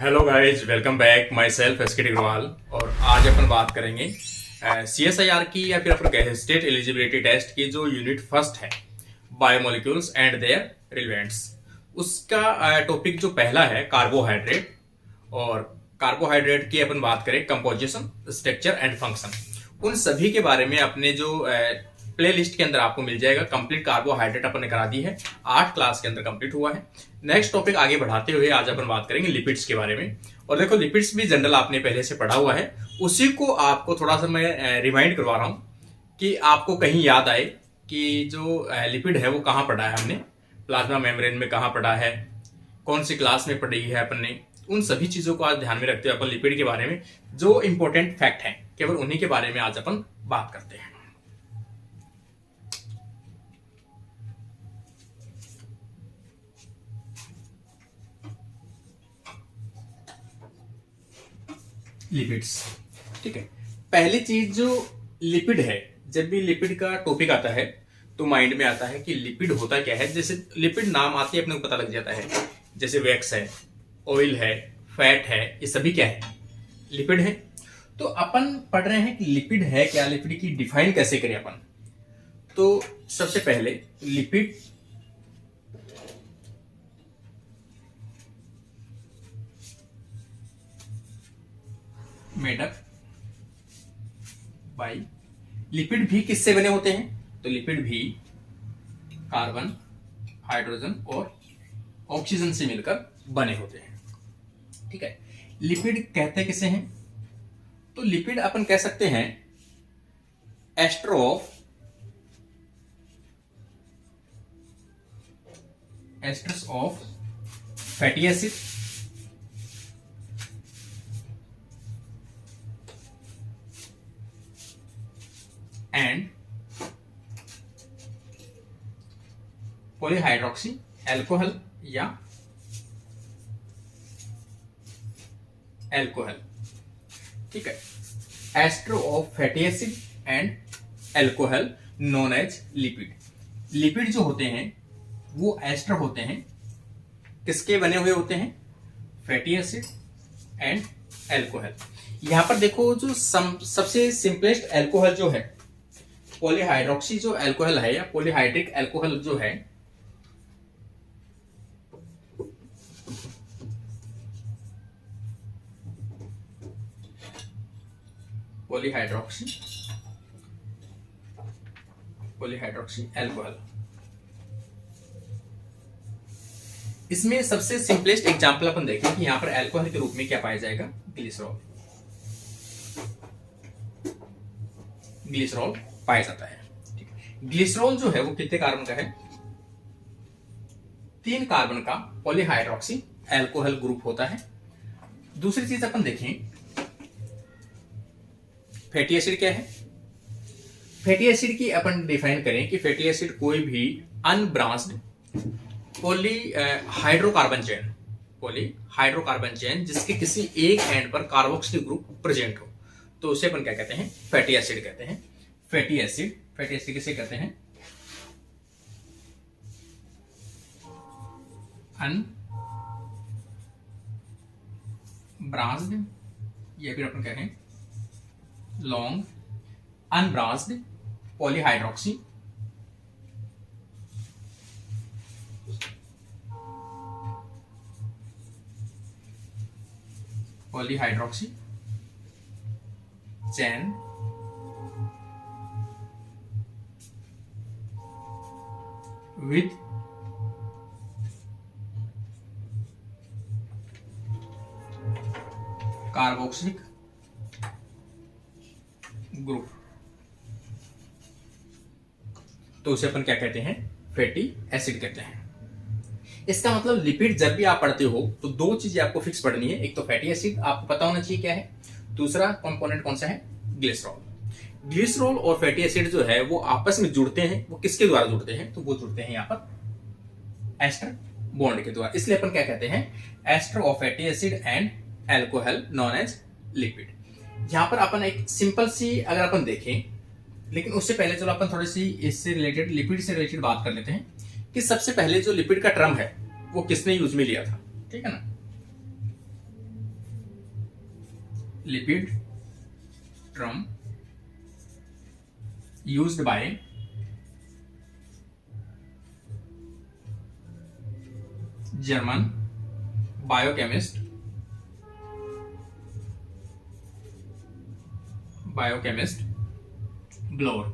Hello guys, welcome back. My self S के अग्रवाल। और आज अपन बात करेंगे CSIR की या फिर अपन गेस्टेड एलिजिबिलिटी टेस्ट की जो यूनिट फर्स्ट है, बायोमोलिक्यूल्स एंड देयर रिलेवेंट्स। उसका टॉपिक जो पहला है कार्बोहाइड्रेट। और कार्बोहाइड्रेट की अपन बात करें कंपोजिशन, स्ट्रक्चर एंड फंक्शन। उन सभी के बारे में अपने जो प्ले लिस्ट के अंदर आपको मिल जाएगा। कंप्लीट कार्बोहाइड्रेट अपन ने करा दी है, 8 क्लास के अंदर कंप्लीट हुआ है। नेक्स्ट टॉपिक आगे बढ़ाते हुए आज अपन बात करेंगे लिपिड्स के बारे में। और देखो, लिपिड्स भी जनरल आपने पहले से पढ़ा हुआ है, उसी को आपको थोड़ा सा मैं रिमाइंड करवा रहा हूं कि आपको कहीं याद आए कि जो लिपिड है वो कहाँ पढ़ा है हमने, प्लाज्मा मेम्ब्रेन में कहाँ पढ़ा है, कौन सी क्लास में पढ़ी है अपन ने। उन सभी चीजों को आज ध्यान में रखते हुए अपन लिपिड के बारे में जो इंपॉर्टेंट फैक्ट है केवल उन्हीं के बारे में आज अपन बात करते हैं। लिपिड्स, ठीक है। पहली चीज जो लिपिड है, जब भी लिपिड का टॉपिक आता है तो माइंड में आता है कि लिपिड होता क्या है। जैसे लिपिड नाम आते ही अपने को पता लग जाता है, जैसे वैक्स है, ऑयल है, फैट है, ये सभी क्या है, लिपिड है। तो अपन पढ़ रहे हैं कि लिपिड है क्या, लिपिड की डिफाइन कैसे करें अपन। तो सबसे पहले lipid made up by, lipid भी किससे बने होते हैं, तो लिपिड भी कार्बन, हाइड्रोजन और ऑक्सीजन से मिलकर बने होते हैं, ठीक है। लिपिड कहते किसे हैं, तो लिपिड अपन कह सकते हैं ester of esters of fatty acid and polyhydroxy alcohol या एल्कोहल, ठीक है। Ester of fatty acid and alcohol known as lipid. Lipid जो होते हैं वो एस्टर होते हैं, किसके बने हुए होते हैं, फैटी एसिड एंड एल्कोहल। यहां पर देखो, जो सबसे सिंपलेस्ट एल्कोहल जो है, पॉलीहाइड्रोक्सी जो एल्कोहल है या पॉलीहाइड्रिक एल्कोहल जो है, पॉलीहाइड्रोक्सी एल्कोहल, इसमें सबसे सिंपलेस्ट एग्जांपल अपन देखें कि यहां पर एल्कोहल के रूप में क्या पाया जाएगा, ग्लिसरॉल। ग्लिसरॉल पाया जाता है, ठीक है। ग्लिसरॉल जो है वो कितने कार्बन का है, 3 कार्बन का पॉलीहाइड्रोक्सी एल्कोहल ग्रुप होता है। दूसरी चीज अपन देखें, फैटी एसिड क्या है। फैटी एसिड की अपन डिफाइन करें कि फैटी एसिड कोई भी अनब्रांच्ड पॉलीहाइड्रोकार्बन चेन जिसके किसी एक एंड पर कार्बोक्सिल ग्रुप प्रेजेंट हो, तो उसे अपन क्या कहते हैं, फैटी एसिड कहते हैं। फैटी एसिड किसे कहते हैं, अनब्रांच्ड या फिर अपन कहें long unbranched polyhydroxy chain with carboxylic group, तो उसे अपन क्या कहते हैं, फैटी एसिड कहते हैं। इसका मतलब लिपिड जब भी आप पढ़ते हो तो 2 चीजें आपको फिक्स पढ़नी है। एक तो फैटी एसिड आपको पता होना चाहिए क्या है, दूसरा कंपोनेंट कौन सा है, ग्लिसरॉल। ग्लिसरॉल और फैटी एसिड जो है वो आपस में जुड़ते हैं, वो किसके द्वारा जुड़ते हैं, तो वो जुड़ते हैं यहाँ पर एस्टर बॉन्ड के द्वारा। इसलिए अपन क्या कहते हैं, ester of fatty acid and alcohol known as lipid. यहां पर अपन एक सिंपल सी अगर अपन देखें, लेकिन उससे पहले चलो अपन थोड़ी सी इससे रिलेटेड, लिपिड से रिलेटेड बात कर लेते हैं कि सबसे पहले जो लिपिड का टर्म है वो किसने यूज में लिया था, ठीक है ना। Lipid term used by German biochemist Bloor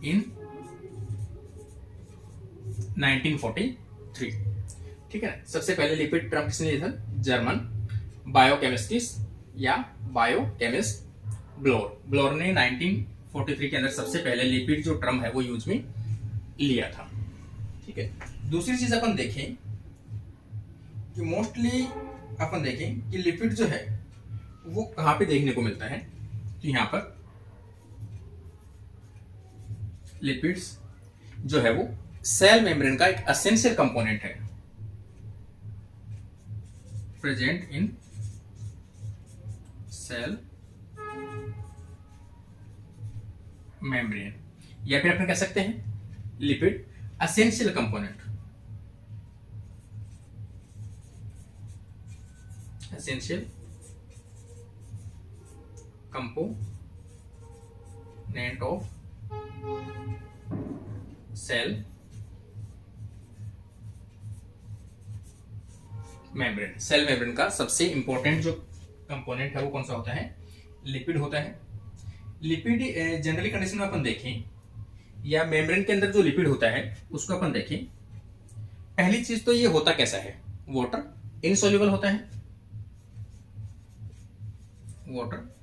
in 1943। ठीक है, सबसे पहले लिपिड टर्म किसने लिया था? जर्मन बायोकेमिस्टिस्ट या बायोकेमिस्ट ब्लोर ने 1943 के अंदर सबसे पहले लिपिड जो टर्म है वो यूज में लिया था। ठीक है, दूसरी चीज अपन देखें कि मोस्टली अपन देखें कि लिपिड जो है वो कहां पे देखने को मिलता है। तो यहां पर लिपिड्स जो है वो सेल मेम्ब्रेन का एक एसेंशियल कंपोनेंट है, प्रेजेंट इन सेल मेम्ब्रेन, या फिर अपन कह सकते हैं lipid essential component, essential component of cell membrane. Cell membrane का सबसे इंपॉर्टेंट जो कंपोनेंट है वो कौन सा होता है? लिपिड होता है। लिपिड जनरली कंडीशन में अपन देखें या मेम्ब्रेन के अंदर जो लिपिड होता है उसको अपन देखें, पहली चीज तो ये होता कैसा है? वाटर इनसॉल्युबल होता है, वाटर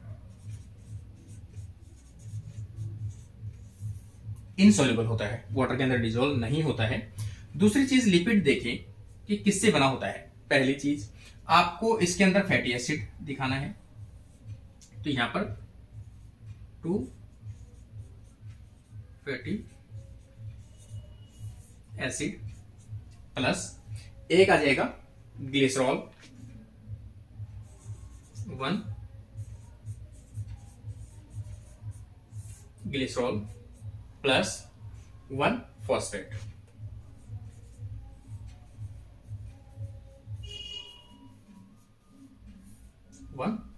इनसॉल्युबल होता है, वाटर के अंदर डिजोल्व नहीं होता है। दूसरी चीज लिपिड देखें कि किससे बना होता है। पहली चीज आपको इसके अंदर फैटी एसिड दिखाना है, तो यहां पर 2 फैटी एसिड प्लस एक आ जाएगा glycerol 1 glycerol plus 1 phosphate.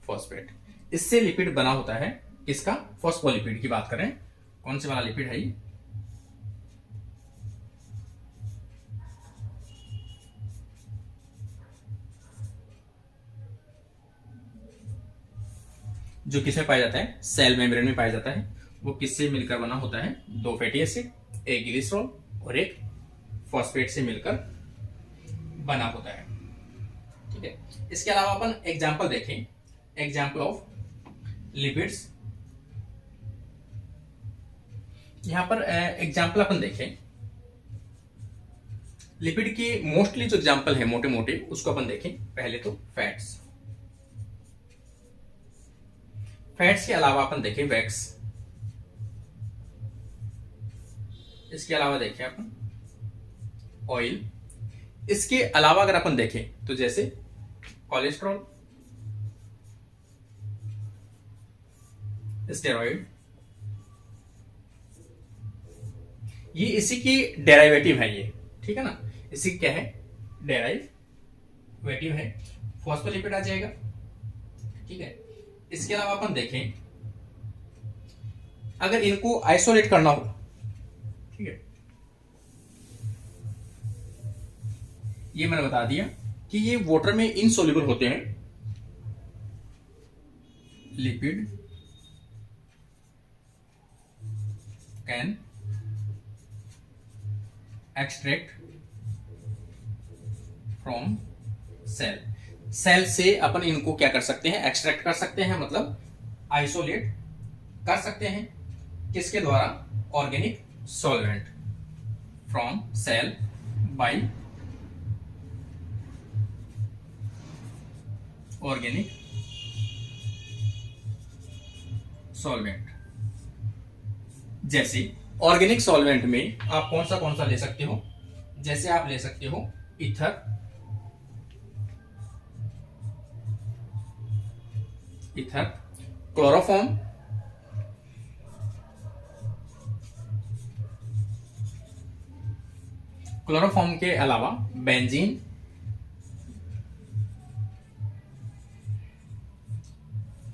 Phosphate इससे लिपिड बना होता है। किसका? फॉस्फोलिपिड की बात करें, कौन से वाला लिपिड है ये? जो किसमें पाया जाता है? सेल मेम्ब्रेन में पाया जाता है। वो किससे मिलकर बना होता है? 2 फैटी एसिड, एक ग्लिसरॉल और एक फॉस्फेट से मिलकर बना होता है। ठीक है, इसके अलावा अपन एग्जाम्पल देखें, एग्जाम्पल ऑफ लिपिड्स। यहां पर एग्जाम्पल अपन देखें, लिपिड की मोस्टली जो एग्जाम्पल है मोटे मोटे उसको अपन देखें। पहले तो फैट्स, फैट्स के अलावा अपन देखें वैक्स, इसके अलावा देखें अपन ऑयल, इसके अलावा अगर अपन देखें तो जैसे कोलेस्ट्रॉल, स्टेरॉइड, ये इसी की डेराइवेटिव है ये। ठीक है ना, इसी क्या है? डेराइवेटिव है। फॉस्फोलिपिड आ जाएगा। ठीक है, इसके अलावा अपन देखें अगर इनको आइसोलेट करना हो, ठीक है, ये मैंने बता दिया कि ये वाटर में इनसॉल्युबल होते हैं। Lipid can extract from cell, cell से अपन इनको क्या कर सकते हैं? एक्सट्रैक्ट कर सकते हैं, मतलब आइसोलेट कर सकते हैं। किसके द्वारा? Organic solvent from cell by organic solvent. जैसे ऑर्गेनिक सॉल्वेंट में आप कौन सा ले सकते हो? जैसे आप ले सकते हो ईथर, क्लोरोफॉर्म, क्लोरोफॉर्म के अलावा बेंजीन,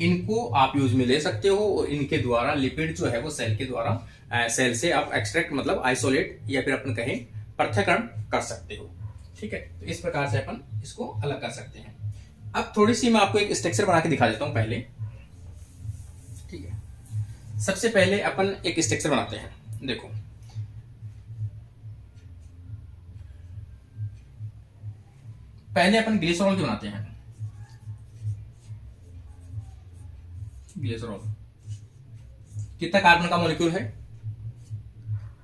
इनको आप यूज में ले सकते हो और इनके द्वारा लिपिड जो है वो सेल के द्वारा सेल से आप एक्सट्रैक्ट मतलब आइसोलेट या फिर अपन कहें पृथक्करण कर सकते हो। ठीक है, तो इस प्रकार से अपन इसको अलग कर सकते हैं। अब थोड़ी सी मैं आपको एक स्ट्रक्चर बना के दिखा देता हूं पहले। ठीक है, सबसे पहले अपन एक स्ट्रक्चर बनाते हैं। देखो, पहले अपन ग्लिसरॉल की बनाते हैं। ग्लिसरॉल कितना कार्बन का मॉलिक्यूल है?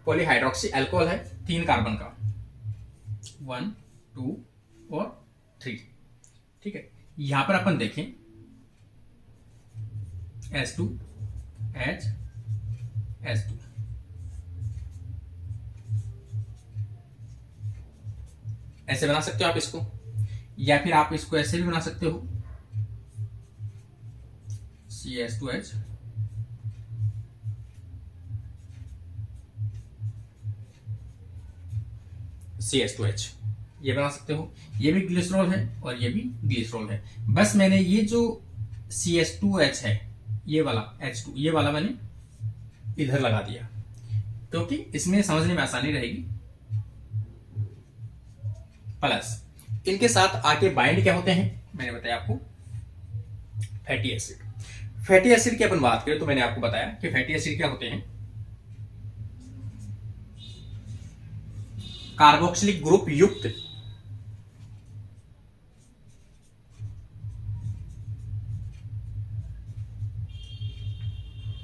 पॉलीहाइड्रोक्सी अल्कोहल है, 3 कार्बन का, 1 2 और 3। ठीक है, यहां पर अपन देखें S2H S2, ऐसे बना सकते हो आप इसको, या फिर आप इसको ऐसे भी बना सकते हो CS2H CS2H, ये बना सकते हो। ये भी ग्लिसरॉल है और ये भी ग्लिसरॉल है। बस मैंने ये जो CS2H है, ये वाला H2, ये वाला मैंने इधर लगा दिया क्योंकि इसमें समझने में आसानी रहेगी। प्लस इनके साथ आके बाइंड क्या होते हैं मैंने बताया आपको, फैटी एसिड। फैटी एसिड की अपन बात करें तो मैंने आपको बताया कि फैटी एसिड क्या होते हैं, कार्बोक्सिलिक ग्रुप युक्त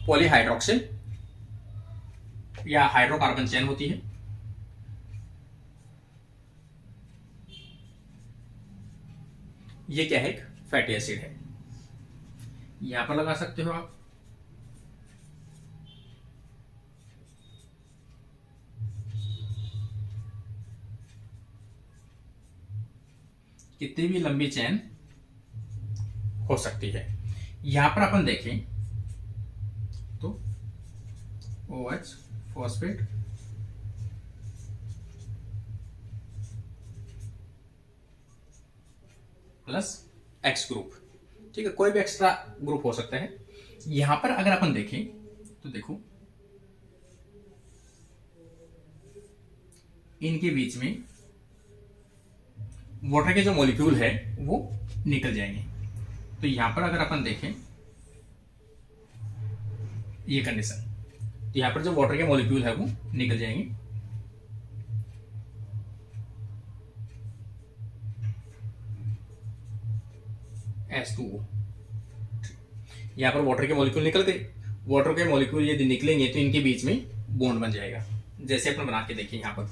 पॉलीहाइड्रोक्सिल या हाइड्रोकार्बन चेन होती है। ये क्या है? एक फैटी एसिड है। यहां पर लगा सकते हो आप। कितनी भी लंबी चेन हो सकती है। यहां पर अपन देखें तो OH phosphate plus X group. ठीक है, कोई भी एक्स्ट्रा ग्रुप हो सकता है। यहां पर अगर अपन देखें तो देखो, इनके बीच में वाटर के जो मॉलिक्यूल है वो निकल जाएंगे। तो यहां पर अगर अपन देखें ये कंडीशन, तो यहां पर जो वाटर के मॉलिक्यूल है वो निकल जाएंगे। H2O, यहां पर वाटर के मॉलिक्यूल निकल गए। वाटर के मॉलिक्यूल यदि निकलेंगे तो इनके बीच में बॉन्ड बन जाएगा। जैसे अपन बना के देखिए, यहां पर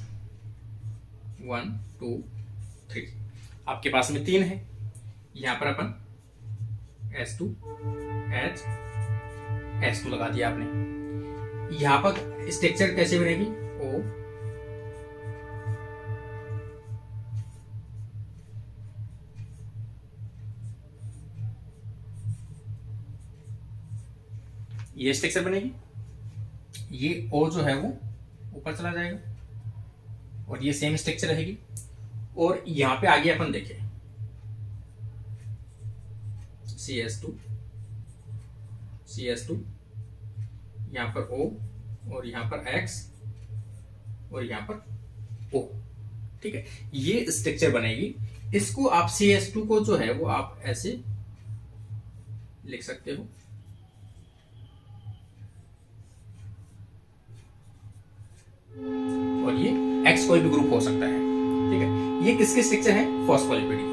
1 2 3, आपके पास में 3 है। यहां पर अपन S2H S2 लगा दिया आपने। यहां पर स्ट्रक्चर कैसे बनेगी? O ये स्ट्रक्चर बनेगी। ये O जो है वो ऊपर चला जाएगा और ये सेम स्ट्रक्चर रहेगी। और यहां पे आगे अपन देखें CS2 CS2, यहां पर O और यहां पर X और यहां पर O। ठीक है, ये स्ट्रक्चर बनेगी। इसको आप CS2 को जो है वो आप ऐसे लिख सकते हो, और ये X कोई भी ग्रुप हो सकता है। ठीक है, ये किसके स्ट्रक्चर है? फॉस्फोलिपिड की।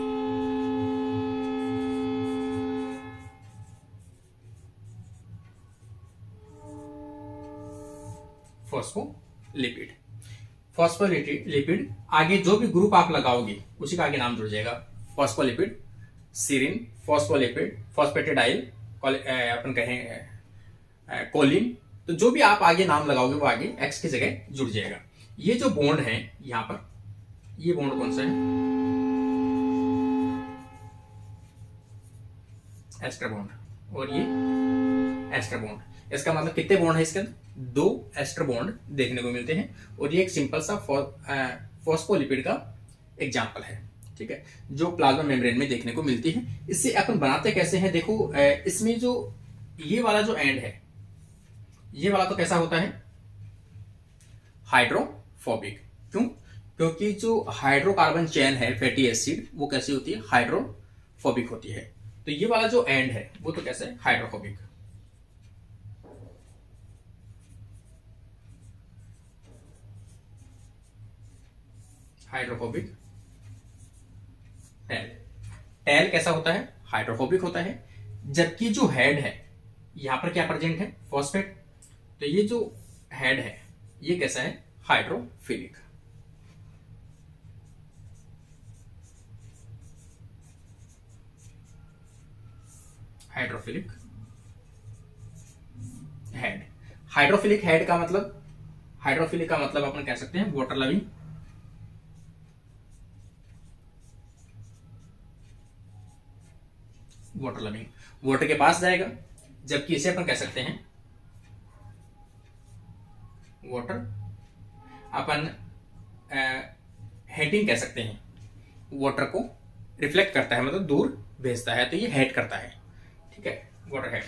फॉस्फोलिपिड। फॉस्फोलिपिड आगे जो भी ग्रुप आप लगाओगे उसी का आगे नाम जुड़ जाएगा। फॉस्फोलिपिड, सीरिन, फॉस्फोलिपिड, फॉस्फेटिडाइल, अपन कहें कोलिन, तो जो भी आप आगे नाम लगाओगे वो आगे X की जगह जुड़ जाएगा। ये जो बॉन्ड है यहां पर, ये बॉन्ड कौन सा है? एस्टर बॉन्ड और ये एस्टर बॉन्ड। इसका मतलब कितने बॉन्ड है इसके अंदर? 2 एस्टर बॉन्ड देखने को मिलते हैं। और ये एक सिंपल सा फॉस्फोलिपिड का एग्जाम्पल है। ठीक है, जो प्लाज्मा मेम्ब्रेन में देखने को मिलती है। इससे अपन बनाते कैसे हैं, देखो इसमें जो ये वाला जो एंड है, ये वाला तो कैसा होता है, हाइड्रोफोबिक। क्यों? क्योंकि जो हाइड्रोकार्बन चेन है फैटी एसिड, वो कैसी होती है, हाइड्रोफोबिक होती है। तो ये वाला जो एंड है वो तो कैसे है, हाइड्रोफोबिक। हाइड्रोफोबिक टेल, टेल कैसा होता है, हाइड्रोफोबिक होता है। जबकि जो हेड है, यहां पर क्या प्रेजेंट है, फॉस्फेट। तो ये जो हेड है ये कैसा है, hydrophilic. Hydrophilic head, hydrophilic head का मतलब, हाइड्रोफिलिक का मतलब अपन कह सकते हैं water loving. Water loving, water के पास जाएगा। जबकि इसे अपन कह सकते हैं वाटर, अपन हेडिंग कह सकते हैं, वाटर को रिफ्लेक्ट करता है, मतलब दूर भेजता है, तो ये हेड करता है। ठीक है, वाटर हेड।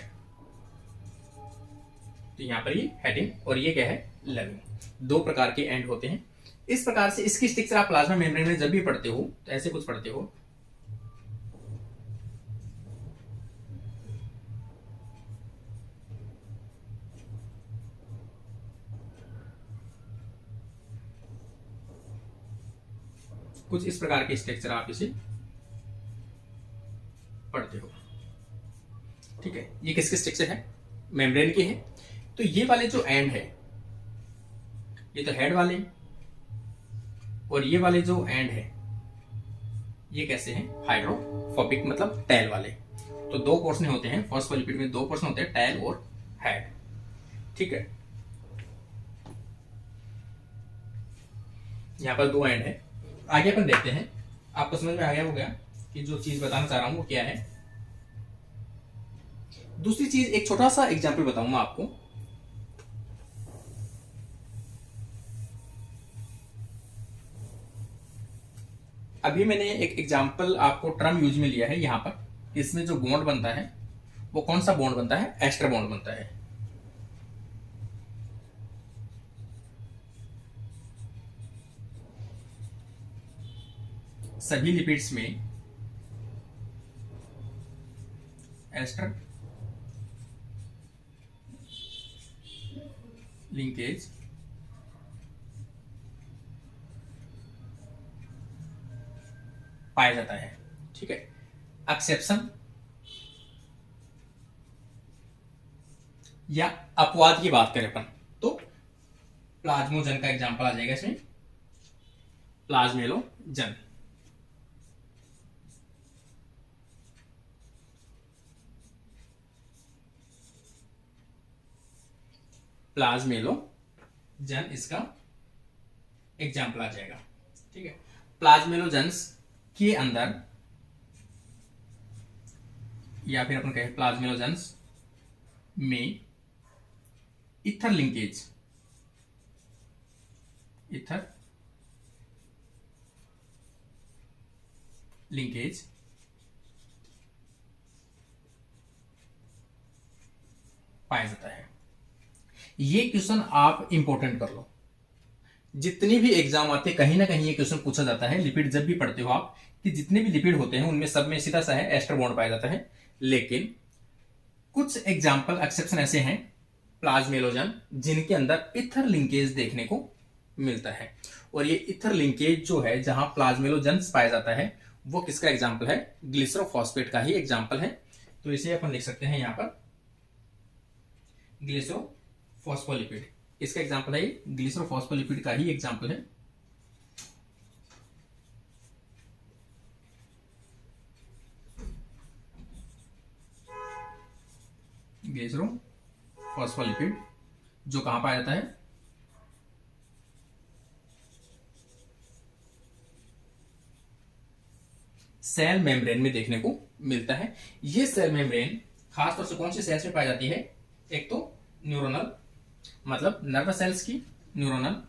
तो यहां पर ये हेडिंग और ये क्या है, लविंग। दो प्रकार के एंड होते हैं। इस प्रकार से इसकी स्ट्रक्चर आप प्लाज्मा मेम्ब्रेन में जब भी पढ़ते हो तो ऐसे कुछ पढ़ते हो। कुछ इस प्रकार के स्ट्रक्चर आप इसे पढ़ते हो। ठीक है, ये किसके स्ट्रक्चर है, मेम्ब्रेन के है। तो ये वाले जो एंड है, ये तो हेड वाले, और ये वाले जो एंड है ये कैसे हैं, हाइड्रोफोबिक, मतलब टेल वाले। तो दो पोर्शन होते हैं, फॉस्फोलिपिड में दो पोर्शन होते हैं, टेल और हेड। ठीक है, यहां पर दो एंड है। आगे अपन देखते हैं, आपको समझ में आ गया होगा कि जो चीज बताना चाह रहा हूं वो क्या है। दूसरी चीज, एक छोटा सा एग्जाम्पल बताऊंगा आपको। अभी मैंने एक एग्जाम्पल आपको टर्म यूज में लिया है। यहां पर इसमें जो बॉन्ड बनता है वो कौन सा बॉन्ड बनता है, एस्टर बॉन्ड बनता है। सभी लिपिड्स में एस्टर लिंकेज पाया जाता है। ठीक है, एक्सेप्शन या अपवाद की बात करें अपन तो प्लाज्मोजन का एग्जांपल आ जाएगा इसमें, प्लाज्मेलोजन। प्लाज्मेलोजन इसका एग्जाम्पल आ जाएगा। ठीक है, प्लाज्मेलोजन्स के अंदर, या फिर अपन कहें प्लाज्मेलोजन्स में इथर लिंकेज, इथर लिंकेज पाया जाता है। ये क्वेश्चन आप इंपॉर्टेंट कर लो, जितने भी एग्जाम आते कहीं ना कहीं ये क्वेश्चन पूछा जाता है। लिपिड जब भी पढ़ते हो आप, कि जितने भी लिपिड होते हैं उनमें सब में सीधा सा है एस्टर बॉन्ड पाया जाता है। लेकिन कुछ एग्जाम्पल एक्सेप्शन ऐसे हैं प्लाज्मेलोजन जिनके अंदर इथर लिंकेज देखने को मिलता है। और ये इथर लिंकेज जो है, जहां प्लाज्मेलोजन पाया जाता है, वो किसका एग्जाम्पल है, ग्लिसरोफॉस्फेट का ही एग्जाम्पल है। तो इसे अपन लिख सकते हैं यहां पर ग्लिसरोफॉस्फोलिपिड, इसका एग्जाम्पल है, ग्लिसरोफॉस्फोलिपिड का ही एग्जाम्पल है। ग्लिसरोफॉस्फोलिपिड जो कहां पाया जाता है, सेल मेम्ब्रेन में देखने को मिलता है। ये सेल मेम्ब्रेन खासतौर से कौन सी सेल्स में पाई जाती है, एक तो न्यूरोनल, मतलब नर्वस सेल्स की न्यूरोनल,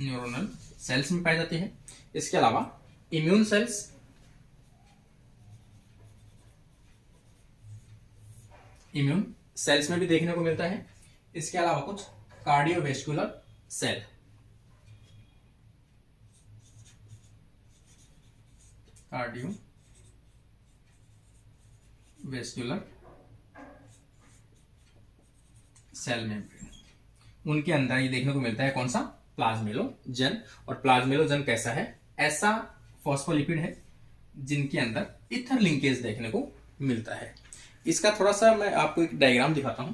न्यूरोनल सेल्स में पाई जाती है। इसके अलावा इम्यून सेल्स, इम्यून सेल्स में भी देखने को मिलता है। इसके अलावा कुछ कार्डियोवेस्कुलर सेल, कार्डियोवेस्कुलर सेल में उनके अंदर ये देखने को मिलता है कौन सा, प्लाज्मेलोजन। और प्लाज्मेलोजन कैसा है, ऐसा फॉस्फोलिपिड है जिनके अंदर ईथर लिंकेज देखने को मिलता है। इसका थोड़ा सा मैं आपको एक डायग्राम दिखाता हूं।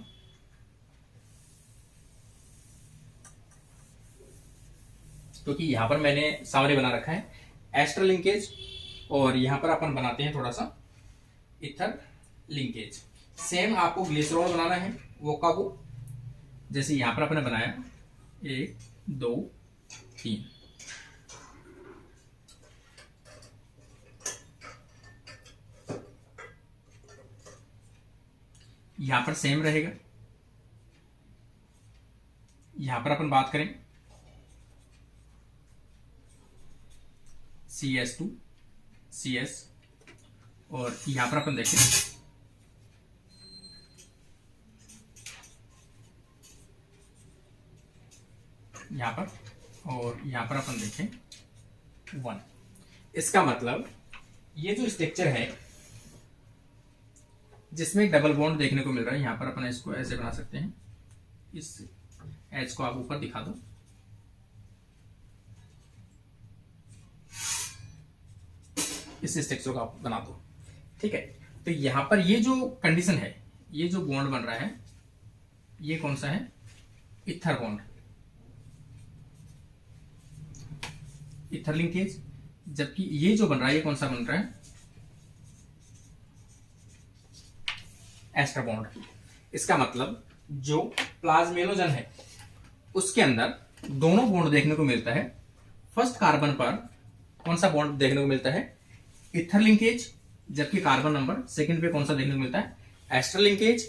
क्योंकि तो यहां पर मैंने सामने बना रखा है एस्टर लिंकेज, और यहां पर अपन बनाते हैं थोड़ा सा ईथर लिंकेज। सेम आपको ग्लिसरॉल बनाना है, वो का वो, जैसे यहां पर आपने बनाया 1 2 3, यहां पर सेम रहेगा। यहां पर अपन बात करें CS2 CS, और यहां पर अपन देखें यहां पर, और यहां पर अपन देखें 1। इसका मतलब ये जो स्ट्रक्चर है जिसमें डबल बॉन्ड देखने को मिल रहा है, यहां पर अपन इसको ऐसे बना सकते हैं, इस एच को आप ऊपर दिखा दो, इस स्ट्रक्चर को आप बना दो, ठीक है। तो यहां पर ये जो कंडीशन है, ये जो बॉन्ड बन रहा है, ये कौन सा है, ईथर बॉन्ड, ईथर लिंकेज। जबकि ये जो बन रहा है, ये कौन सा बन रहा है, एस्टर बॉन्ड। इसका मतलब जो प्लाज्मेलोजन है उसके अंदर दोनों बॉन्ड देखने को मिलता है। फर्स्ट कार्बन पर कौन सा बॉन्ड देखने को मिलता है, ईथर लिंकेज, जबकि कार्बन नंबर सेकंड पे कौन सा देखने को मिलता है, एस्टर लिंकेज।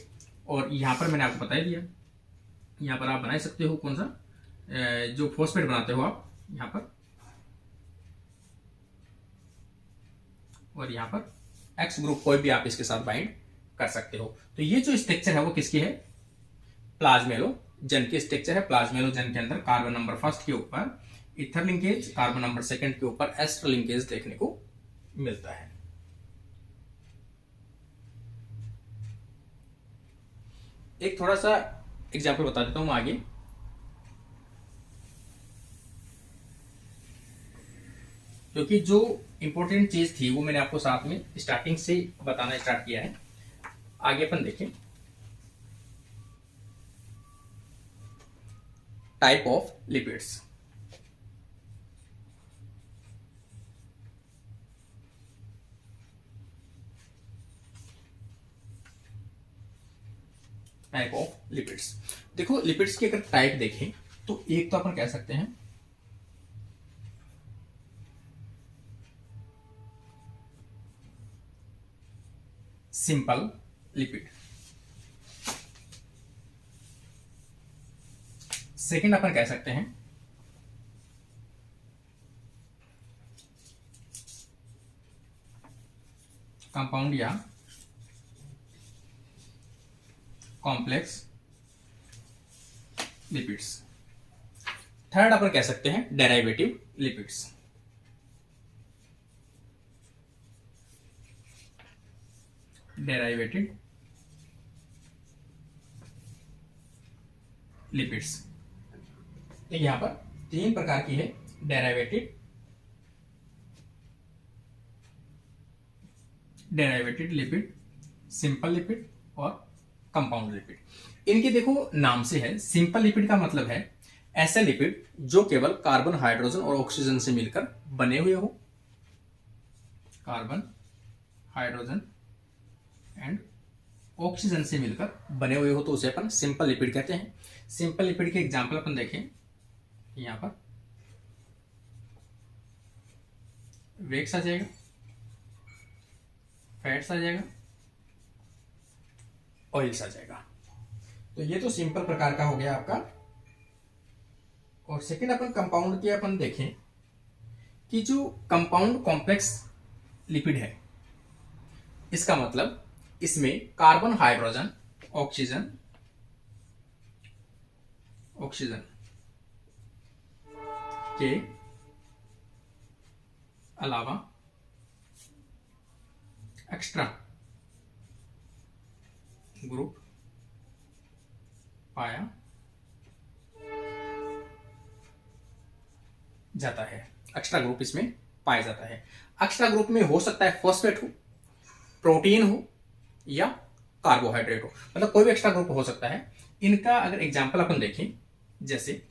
और यहां पर मैंने आपको बता ही दिया, यहां पर आप बना सकते हो कौन सा, जो फॉस्फेट बनाते हो आप यहां पर, और यहां पर एक्स ग्रुप कोई भी आप इसके साथ बाइंड कर सकते हो। तो ये जो स्ट्रक्चर है वो किसकी है, प्लाज्मेलोजन की स्ट्रक्चर है। प्लाज्मेलोजन के अंदर कार्बन नंबर फर्स्ट के ऊपर ether linkage, carbon number second के ऊपर एस्टर लिंकेज देखने को मिलता है। एक थोड़ा सा एग्जाम्पल बता देता हूं आगे। क्योंकि जो इंपॉर्टेंट चीज थी वो मैंने आपको साथ में स्टार्टिंग से बताना स्टार्ट किया है। आगे अपन देखें type of lipids. Type of lipids, देखो लिपिड्स के अगर टाइप देखें तो एक तो अपन कह सकते हैं सिंपल लिपिड, सेकंड अपन कह सकते हैं कंपाउंड या कॉम्प्लेक्स लिपिड्स। थर्ड अपन कह सकते हैं डेरिवेटिव लिपिड्स। डेरिवेटेड लिपिड्स, यहां पर 3 प्रकार की है, डेरिवेटेड लिपिड, सिंपल लिपिड और कंपाउंड लिपिड। इनके देखो नाम से है, सिंपल लिपिड का मतलब है ऐसे लिपिड जो केवल कार्बन, हाइड्रोजन और ऑक्सीजन से मिलकर बने हुए हो। कार्बन, हाइड्रोजन एंड ऑक्सीजन से मिलकर बने हुए हो तो उसे अपन सिंपल लिपिड कहते हैं। सिंपल लिपिड के एग्जांपल अपन देखें, यहां पर वेक्स आ जाएगा, फैट्स आ जाएगा, ऑयल्स आ जाएगा। तो ये तो सिंपल प्रकार का हो गया आपका और सेकेंड अपन कंपाउंड के अपन देखें कि जो कंपाउंड कॉम्प्लेक्स लिपिड है, इसका मतलब इसमें कार्बन, हाइड्रोजन, ऑक्सीजन के अलावा एक्स्ट्रा ग्रुप पाया जाता है। एक्स्ट्रा ग्रुप इसमें पाया जाता है। एक्स्ट्रा ग्रुप में हो सकता है फॉस्फेट हो, प्रोटीन हो या कार्बोहाइड्रेट हो, मतलब कोई भी एक्स्ट्रा ग्रुप हो सकता है। इनका अगर एग्जांपल अपन देखें, जैसे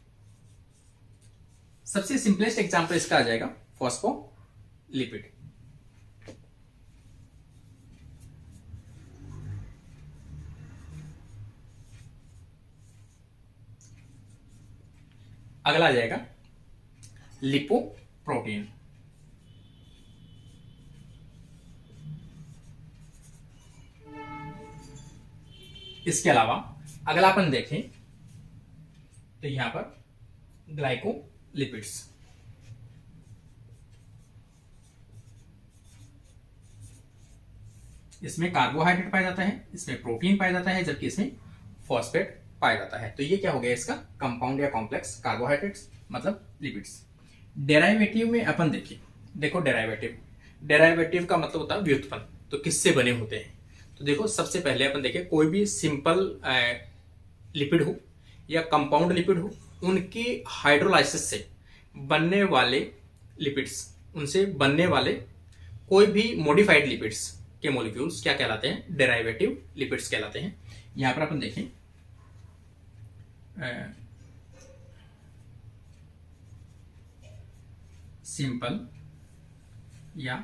सबसे सिंपलेस्ट एग्जांपल इसका आ जाएगा फॉस्फोलिपिड। अगला आ जाएगा लिपोप्रोटीन। इसके अलावा अगला अपन देखें तो यहां पर ग्लाइकोलिपिड्स। इसमें कार्बोहाइड्रेट पाया जाता है, इसमें प्रोटीन पाया जाता है, जबकि इसमें फॉस्फेट पाया जाता है। तो ये क्या हो गया इसका कंपाउंड या कॉम्प्लेक्स कार्बोहाइड्रेट्स मतलब लिपिड्स। डेराइवेटिव में अपन देखिए, देखो डेराइवेटिव का मतलब होता है व्युत्पन्न। तो किससे बने होते हैं? तो देखो सबसे पहले अपन देखें, कोई भी सिंपल लिपिड हो या कंपाउंड लिपिड हो, उनके हाइड्रोलाइसिस से बनने वाले लिपिड्स, उनसे बनने वाले कोई भी मॉडिफाइड लिपिड्स के मॉलिक्यूल्स क्या कहलाते हैं? डेराइवेटिव लिपिड्स कहलाते हैं। यहां पर अपन देखें सिंपल या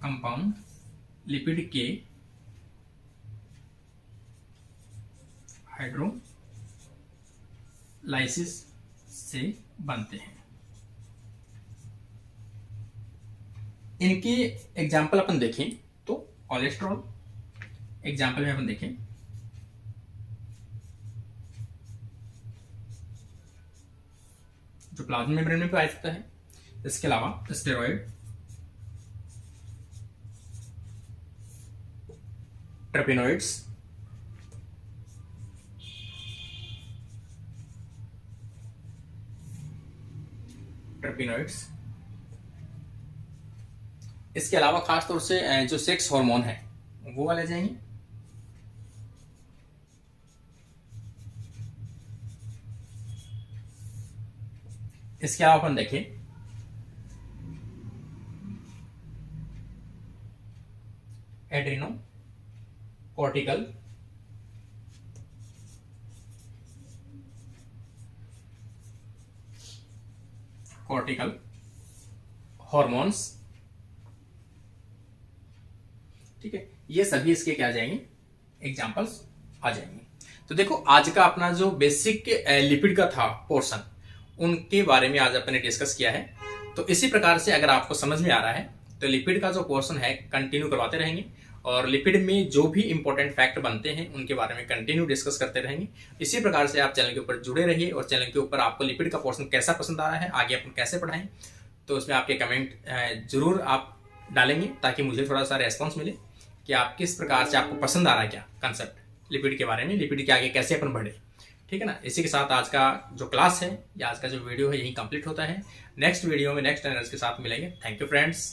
कंपाउंड लिपिड के हाइड्रोलाइसिस से बनते हैं। इनके एग्जाम्पल अपन देखें तो कोलेस्ट्रॉल एग्जाम्पल में अपन देखें जो प्लाज्मा मेम्ब्रेन में पाया जाता है। इसके अलावा स्टेरॉइड, ट्रपिनोइड्स। इसके अलावा खासतौर से जो सेक्स हार्मोन है वो वाले जाएंगे। इसके अलावा अपन देखें एड्रीनो कॉर्टिकल हॉर्मोन्स। ठीक है, ये सभी इसके क्या आ जाएंगे? एग्जाम्पल्स आ जाएंगे। तो देखो आज का अपना जो बेसिक लिपिड का था पोर्शन, उनके बारे में आज अपने डिस्कस किया है। तो इसी प्रकार से अगर आपको समझ में आ रहा है तो लिपिड का जो पोर्शन है कंटिन्यू करवाते रहेंगे, और लिपिड में जो भी इंपॉर्टेंट फैक्ट बनते हैं उनके बारे में कंटिन्यू डिस्कस करते रहेंगे। इसी प्रकार से आप चैनल के ऊपर जुड़े रहिए, और चैनल के ऊपर आपको लिपिड का पोर्शन कैसा पसंद आ रहा है, आगे अपन कैसे पढ़ाएं, तो उसमें आपके कमेंट जरूर आप डालेंगे ताकि मुझे थोड़ा सा रेस्पॉन्स मिले कि आप किस प्रकार से आपको पसंद आ रहा है क्या कंसेप्ट लिपिड के बारे में, लिपिड के आगे कैसे अपन बढ़े। ठीक है ना। इसी के साथ आज का जो क्लास है या आज का जो वीडियो है यही कंप्लीट होता है। नेक्स्ट वीडियो में नेक्स्ट एनर्जी के साथ मिलेंगे। Thank you friends.